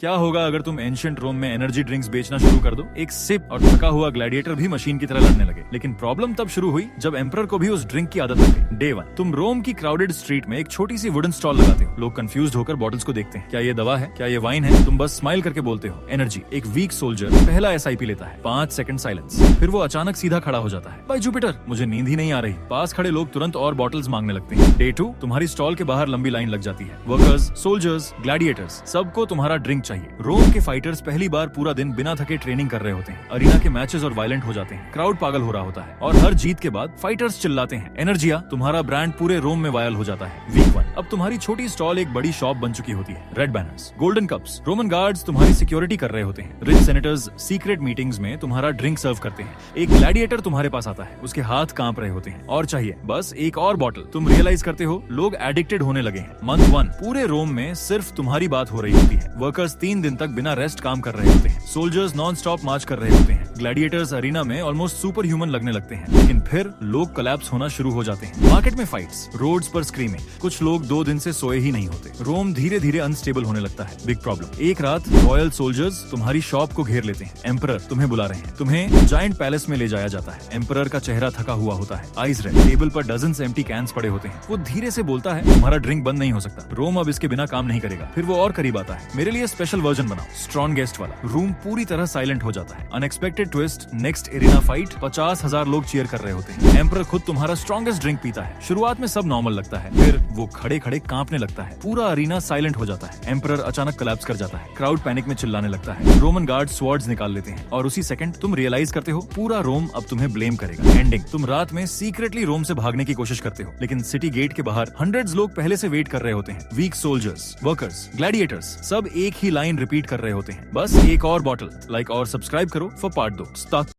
क्या होगा अगर तुम एंशिएंट रोम में एनर्जी ड्रिंक्स बेचना शुरू कर दो? एक सिप और थका हुआ ग्लैडिएटर भी मशीन की तरह लड़ने लगे। लेकिन प्रॉब्लम तब शुरू हुई जब एम्परर को भी उस ड्रिंक की आदत लग गई। डे 1, तुम रोम की क्राउडेड स्ट्रीट में एक छोटी सी वुडन स्टॉल लगाते हो। लोग कंफ्यूज्ड होकर बॉटल्स को देखते हैं। क्या ये दवा है? क्या ये वाइन है? तुम बस स्माइल करके बोलते हो एनर्जी। एक वीक सोल्जर पहला SIP लेता है। 5 सेकंड साइलेंस। फिर वो अचानक सीधा खड़ा हो जाता है। बाय जुपिटर, मुझे नींद ही नहीं आ रही। पास खड़े लोग तुरंत और बॉटल्स मांगने लगते हैं। डे 2, तुम्हारी स्टॉल के बाहर लंबी लाइन लग जाती है। वर्कर्स, सोल्जर्स, ग्लैडिएटर्स, सबको तुम्हारा ड्रिंक चाहिए। रोम के फाइटर्स पहली बार पूरा दिन बिना थके ट्रेनिंग कर रहे होते हैं। अरीना के मैचेस और वायलेंट हो जाते हैं। क्राउड पागल हो रहा होता है और हर जीत के बाद फाइटर्स चिल्लाते हैं एनर्जिया। तुम्हारा ब्रांड पूरे रोम में वायरल हो जाता है। वीक 1, अब तुम्हारी छोटी स्टॉल एक बड़ी शॉप बन चुकी होती है। Red banners, golden cups, Roman guards तुम्हारी सिक्योरिटी कर रहे होते हैं। रिच सेनेटर्स सीक्रेट मीटिंग्स में तुम्हारा ड्रिंक सर्व करते हैं। एक ग्लैडिएटर तुम्हारे पास आता है। उसके हाथ कांप रहे होते हैं और चाहिए बस एक और बॉटल। तुम रियलाइज करते हो लोग एडिक्टेड होने लगे हैं। मंथ 1, पूरे रोम में सिर्फ तुम्हारी बात हो रही होती है। वर्कर्स 3 दिन तक बिना रेस्ट काम कर रहे होते हैं। सोल्जर्स नॉन स्टॉप मार्च कर रहे होते हैं। ग्लैडिएटर्स अरीना में ऑलमोस्ट सुपर ह्यूमन लगने लगते हैं। लेकिन फिर लोग कोलैप्स होना शुरू हो जाते हैं। मार्केट में फाइट्स, रोड्स पर स्क्रीमिंग। कुछ लोग 2 दिन से सोए ही नहीं होते। रोम धीरे धीरे अनस्टेबल होने लगता है। बिग प्रॉब्लम, एक रात रॉयल सोल्जर्स तुम्हारी शॉप को घेर लेते हैं। एम्परर तुम्हें बुला रहे हैं। तुम्हें जायंट पैलेस में ले जाया जाता है। एम्परर का चेहरा थका हुआ होता है। आइज रेड, टेबल पर डजन्स एम्प्टी कैंस पड़े होते हैं। वो धीरे से बोलता है तुम्हारा ड्रिंक बंद नहीं हो सकता। रोम अब इसके बिना काम नहीं करेगा। फिर वो और करीब आता है। मेरे लिए स्पेशल वर्जन बनाओ, स्ट्रॉन्गेस्ट वाला। रूम पूरी तरह साइलेंट हो जाता है। Unexpected twist, next arena fight. 50,000 लोग चीयर कर रहे होते हैं। एम्परर खुद तुम्हारा स्ट्रॉन्गेस्ट ड्रिंक पीता है। शुरुआत में सब नॉर्मल लगता है, फिर वो खड़े खड़े कांपने लगता है। पूरा अरीना साइलेंट हो जाता है। एम्परर अचानक कोलैप्स कर जाता है। क्राउड पैनिक में चिल्लाने लगता है। रोमन गार्ड स्वॉर्ड्स निकाल लेते हैं और उसी सेकंड तुम रियलाइज करते हो पूरा रोम अब तुम्हें ब्लेम करेगा। एंडिंग, तुम रात में सीक्रेटली रोम से भागने की कोशिश करते हो। लेकिन सिटी गेट के बाहर हंड्रेड्स लोग पहले से वेट कर रहे होते हैं। वीक सोल्जर्स, वर्कर्स, ग्लैडिएटर्स, सब एक ही लाइन रिपीट कर रहे होते हैं, बस एक और बॉटल। लाइक और सब्सक्राइब करो फॉर पार्ट 2।